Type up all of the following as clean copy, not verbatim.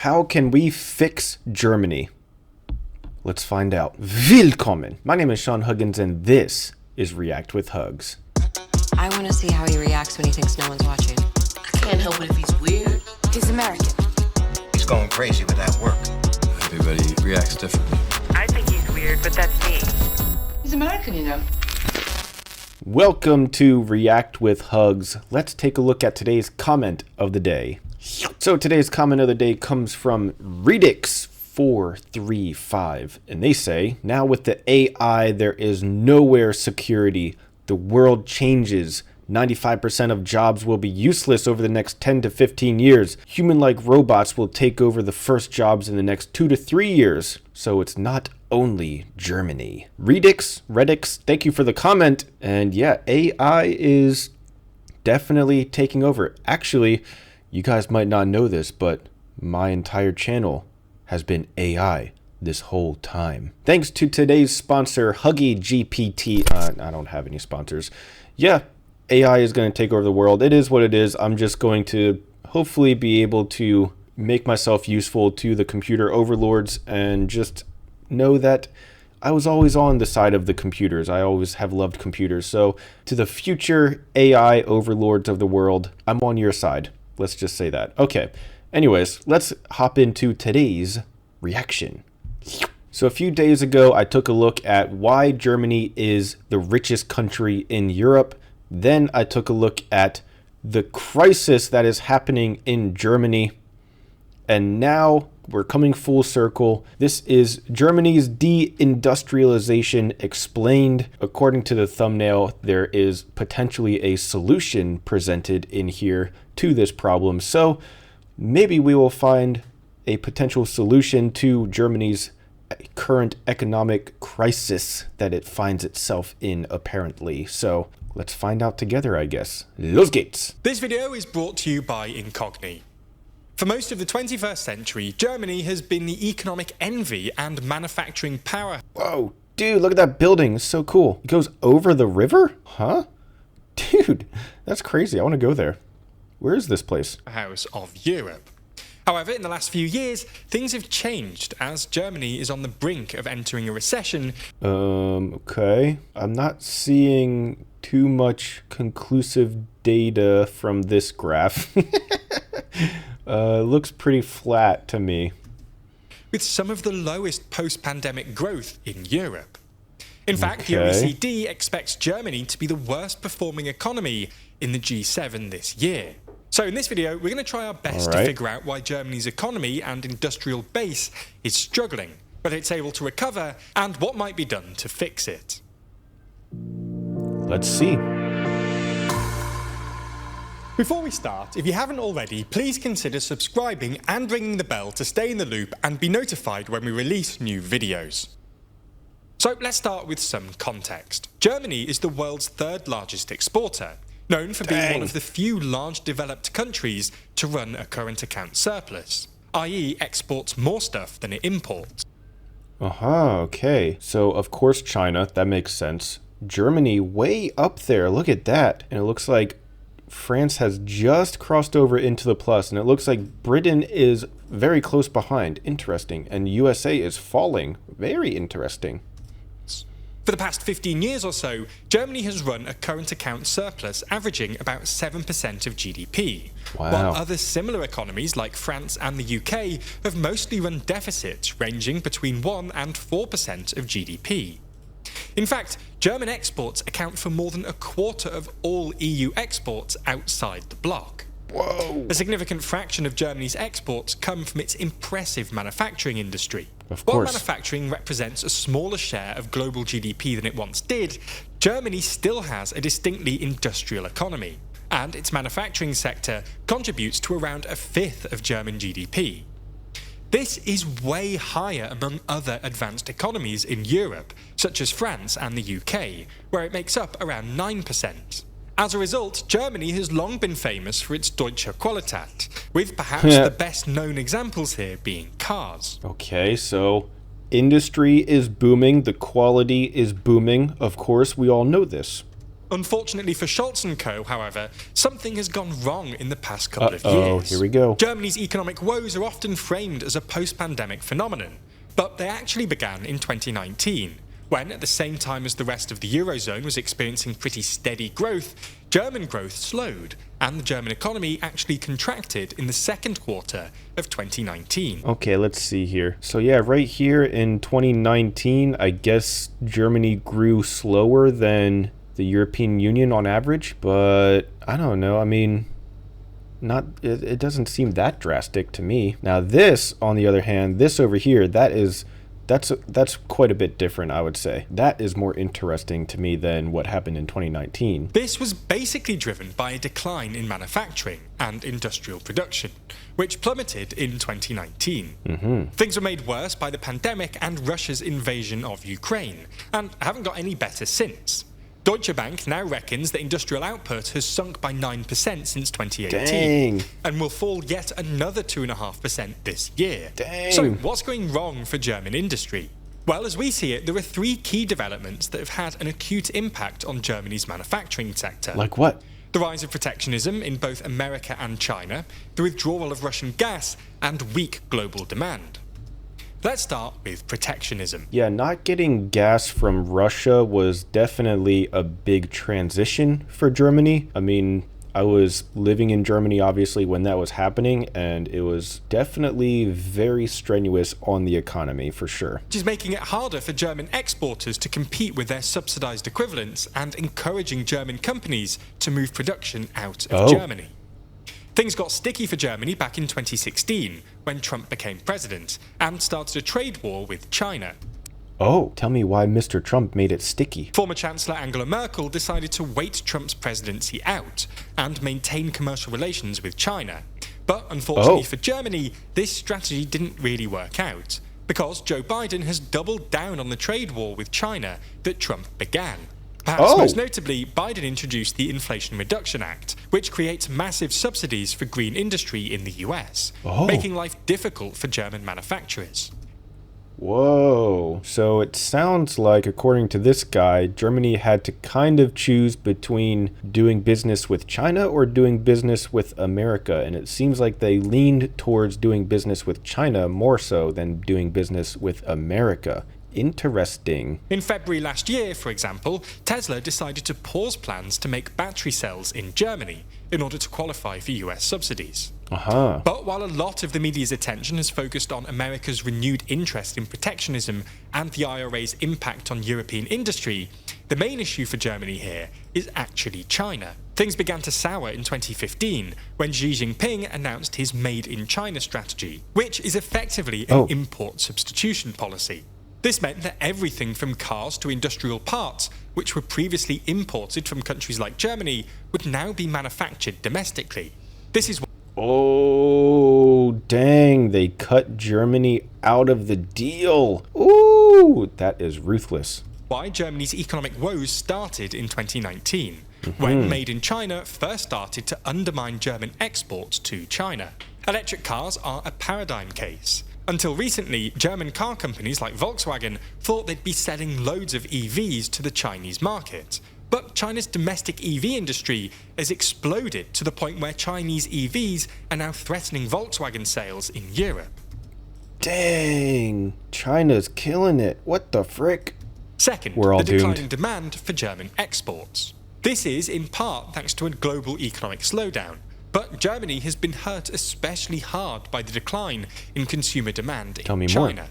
How can we fix Germany? Let's find out. Willkommen! My name is Sean Huggins and this is React with Hugs. I want to see how he reacts when he thinks no one's watching. I can't help it if he's weird. He's American. He's going crazy with that work. Everybody reacts differently. I think he's weird, but that's me. He's American, you know. Welcome to React with Hugs. Let's take a look at today's comment of the day. So today's comment of the day comes from Redix435, and they say, now with the AI, there is nowhere security. The world changes. 95% of jobs will be useless over the next 10 to 15 years. Human-like robots will take over the first jobs in the next 2 to 3 years. So it's not only Germany. Redix, thank you for the comment. And yeah, AI is definitely taking over. Actually, you guys might not know this, but my entire channel has been AI this whole time. Thanks to today's sponsor, Huggy GPT. I don't have any sponsors. Yeah, AI is going to take over the world. It is what it is. I'm just going to hopefully be able to make myself useful to the computer overlords and just know that I was always on the side of the computers. I always have loved computers. So to the future AI overlords of the world, I'm on your side. Let's just say that. Okay. Anyways, let's hop into today's reaction. So a few days ago, I took a look at why Germany is the richest country in Europe. Then I took a look at the crisis that is happening in Germany. And now we're coming full circle. This is Germany's deindustrialization explained. According to the thumbnail, there is potentially a solution presented in here to this problem. So maybe we will find a potential solution to Germany's current economic crisis that it finds itself in, apparently. So let's find out together, I guess. Los geht's! This video is brought to you by Incogni. For most of the 21st century, Germany has been the economic envy and manufacturing power. Whoa, dude, look at that building. It's so cool. It goes over the river? Huh? Dude, that's crazy. I want to go there. Where is this place? House of Europe. However, in the last few years, things have changed as Germany is on the brink of entering a recession. Okay. I'm not seeing too much conclusive data from this graph. Looks pretty flat to me. With some of the lowest post-pandemic growth in Europe. In fact, the Okay. OECD expects Germany to be the worst performing economy in the G7 this year. So in this video, we're going to try our best to figure out why Germany's economy and industrial base is struggling, whether it's able to recover, and what might be done to fix it. Let's see. Before we start, if you haven't already, please consider subscribing and ringing the bell to stay in the loop and be notified when we release new videos. So let's start with some context. Germany is the world's third largest exporter, known for being one of the few large developed countries to run a current account surplus, i.e. exports more stuff than it imports. Okay. So, of course, China, that makes sense. Germany, way up there. Look at that. And it looks like France has just crossed over into the plus, and it looks like Britain is very close behind. Interesting. And USA is falling. Very interesting. For the past 15 years or so, Germany has run a current account surplus averaging about 7% of GDP, while other similar economies like France and the UK have mostly run deficits ranging between 1 and 4% of GDP. In fact, German exports account for more than a quarter of all EU exports outside the bloc. Whoa. A significant fraction of Germany's exports come from its impressive manufacturing industry. Of While course. manufacturing represents a smaller share of global GDP than it once did, Germany still has a distinctly industrial economy, and its manufacturing sector contributes to around a fifth of German GDP. This is way higher among other advanced economies in Europe, such as France and the UK, where it makes up around 9%. As a result, Germany has long been famous for its Deutsche Qualität, with perhaps the best known examples here being cars. Okay, so industry is booming, the quality is booming. Of course, we all know this. Unfortunately for Scholz & Co., however, something has gone wrong in the past couple of Uh-oh, years. here we go. Germany's economic woes are often framed as a post-pandemic phenomenon, but they actually began in 2019, when, at the same time as the rest of the Eurozone was experiencing pretty steady growth, German growth slowed, and the German economy actually contracted in the second quarter of 2019. Okay, let's see here. So yeah, right here in 2019, I guess Germany grew slower than the European Union on average, but I don't know. I mean, it doesn't seem that drastic to me. Now this, on the other hand, this over here, that's quite a bit different, I would say. That is more interesting to me than what happened in 2019. This was basically driven by a decline in manufacturing and industrial production, which plummeted in 2019. Things were made worse by the pandemic and Russia's invasion of Ukraine, and haven't got any better since. Deutsche Bank now reckons that industrial output has sunk by 9% since 2018. Dang. And will fall yet another 2.5% this year. Dang. So what's going wrong for German industry? Well, as we see it, there are three key developments that have had an acute impact on Germany's manufacturing sector. Like what? The rise of protectionism in both America and China, the withdrawal of Russian gas, and weak global demand. Let's start with protectionism. Yeah, not getting gas from Russia was definitely a big transition for Germany. I mean, I was living in Germany, obviously, when that was happening, and it was definitely very strenuous on the economy, for sure. Which is making it harder for German exporters to compete with their subsidized equivalents and encouraging German companies to move production out of Germany. Things got sticky for Germany back in 2016, when Trump became president, and started a trade war with China. Oh, tell me why Mr. Trump made it sticky. Former Chancellor Angela Merkel decided to wait Trump's presidency out and maintain commercial relations with China. But unfortunately for Germany, this strategy didn't really work out, because Joe Biden has doubled down on the trade war with China that Trump began. Perhaps most notably, Biden introduced the Inflation Reduction Act, which creates massive subsidies for green industry in the US, making life difficult for German manufacturers. Whoa. So it sounds like, according to this guy, Germany had to kind of choose between doing business with China or doing business with America. And it seems like they leaned towards doing business with China more so than doing business with America. Interesting. In February last year, for example, Tesla decided to pause plans to make battery cells in Germany in order to qualify for US subsidies. But while a lot of the media's attention has focused on America's renewed interest in protectionism and the IRA's impact on European industry, the main issue for Germany here is actually China. Things began to sour in 2015 when Xi Jinping announced his Made in China strategy, which is effectively an import substitution policy. This meant that everything from cars to industrial parts, which were previously imported from countries like Germany, would now be manufactured domestically. This is Oh, dang, they cut Germany out of the deal. Ooh, that is ruthless. Why Germany's economic woes started in 2019, when Made in China first started to undermine German exports to China. Electric cars are a paradigm case. Until recently, German car companies like Volkswagen thought they'd be selling loads of EVs to the Chinese market. But China's domestic EV industry has exploded to the point where Chinese EVs are now threatening Volkswagen sales in Europe. Dang, China's killing it. What the frick? Second, We're all the declining doomed. demand for German exports. This is in part thanks to a global economic slowdown. But Germany has been hurt especially hard by the decline in consumer demand in China.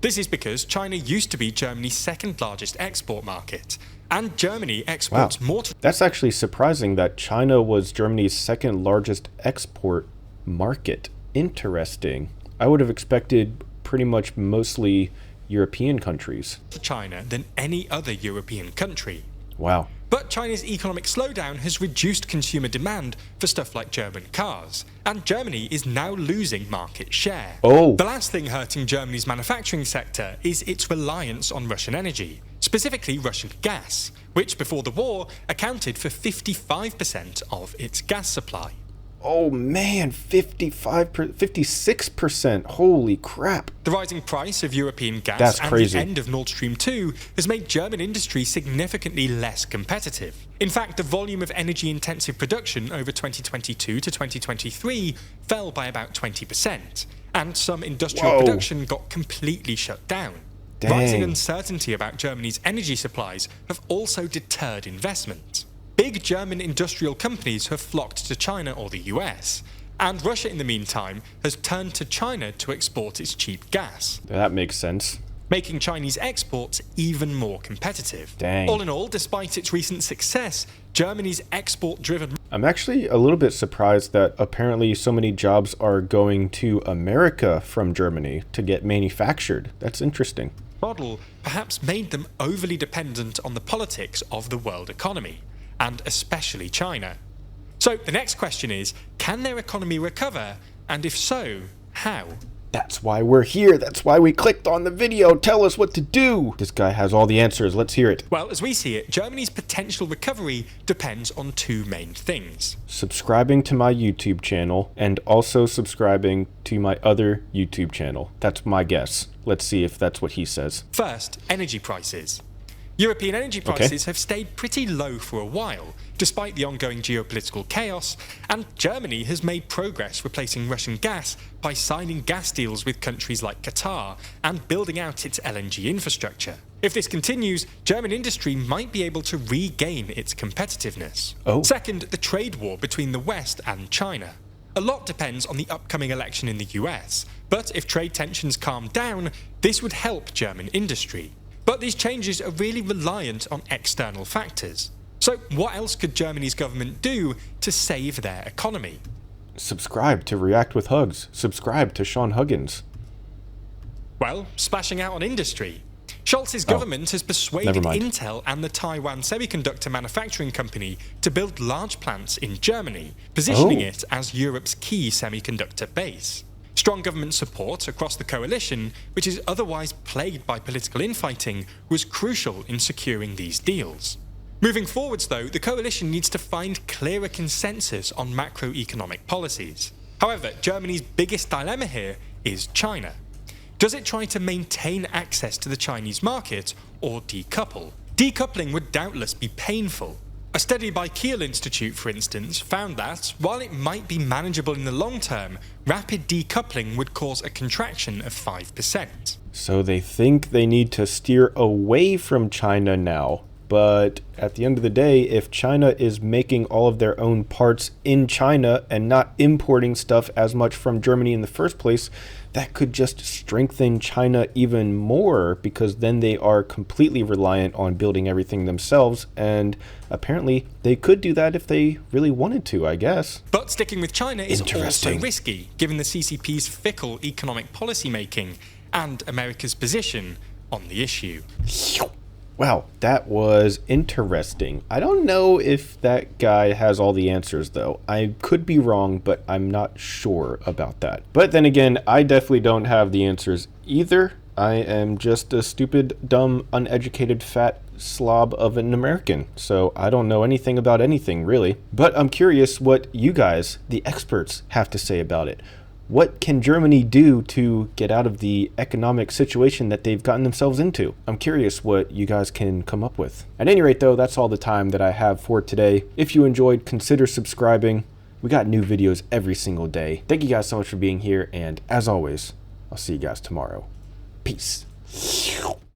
This is because China used to be Germany's second largest export market, and Germany exports more to... That's actually surprising that China was Germany's second largest export market. Interesting. I would have expected pretty much mostly European countries. China than any other European country. Wow. But China's economic slowdown has reduced consumer demand for stuff like German cars, and Germany is now losing market share. Oh. The last thing hurting Germany's manufacturing sector is its reliance on Russian energy, specifically Russian gas, which before the war accounted for 55% of its gas supply. Oh man, 56%. Holy crap. The rising price of European gas That's and crazy. the end of Nord Stream 2 has made German industry significantly less competitive. In fact, the volume of energy-intensive production over 2022 to 2023 fell by about 20%, and some industrial Whoa. production got completely shut down. Dang. Rising uncertainty about Germany's energy supplies have also deterred investment. Big German industrial companies have flocked to China or the US, and Russia in the meantime has turned to China to export its cheap gas, That makes sense. making Chinese exports even more competitive. Dang. All in all, despite its recent success, Germany's export-driven I'm actually a little bit surprised that apparently so many jobs are going to America from Germany to get manufactured. That's interesting. model perhaps made them overly dependent on the politics of the world economy, and especially China. So the next question is, can their economy recover? And if so, how? That's why we're here. That's why we clicked on the video. Tell us what to do. This guy has all the answers. Let's hear it. Well, as we see it, Germany's potential recovery depends on two main things. Subscribing to my YouTube channel and also subscribing to my other YouTube channel. That's my guess. Let's see if that's what he says. First, energy prices. European energy prices have stayed pretty low for a while, despite the ongoing geopolitical chaos, and Germany has made progress replacing Russian gas by signing gas deals with countries like Qatar and building out its LNG infrastructure. If this continues, German industry might be able to regain its competitiveness. Oh. Second, the trade war between the West and China. A lot depends on the upcoming election in the US, but if trade tensions calm down, this would help German industry. But these changes are really reliant on external factors. So what else could Germany's government do to save their economy? Subscribe to React with Hugs. Subscribe to Sean Huggins. Well, splashing out on industry. Scholz's government has persuaded never mind. Intel and the Taiwan Semiconductor Manufacturing Company to build large plants in Germany, positioning it as Europe's key semiconductor base. Strong government support across the coalition, which is otherwise plagued by political infighting, was crucial in securing these deals. Moving forwards, though, the coalition needs to find clearer consensus on macroeconomic policies. However, Germany's biggest dilemma here is China. Does it try to maintain access to the Chinese market or decouple? Decoupling would doubtless be painful. A study by Kiel Institute, for instance, found that, while it might be manageable in the long term, rapid decoupling would cause a contraction of 5%. So they think they need to steer away from China now. But at the end of the day, if China is making all of their own parts in China and not importing stuff as much from Germany in the first place, that could just strengthen China even more, because then they are completely reliant on building everything themselves. And apparently they could do that if they really wanted to, I guess. But sticking with China is also Interesting. risky, given the CCP's fickle economic policy making and America's position on the issue. Wow, that was interesting. I don't know if that guy has all the answers, though. I could be wrong, but I'm not sure about that. But then again, I definitely don't have the answers either. I am just a stupid, dumb, uneducated, fat slob of an American. So I don't know anything about anything, really. But I'm curious what you guys, the experts, have to say about it. What can Germany do to get out of the economic situation that they've gotten themselves into? I'm curious what you guys can come up with. At any rate, though, that's all the time that I have for today. If you enjoyed, consider subscribing. We got new videos every single day. Thank you guys so much for being here, and as always, I'll see you guys tomorrow. Peace.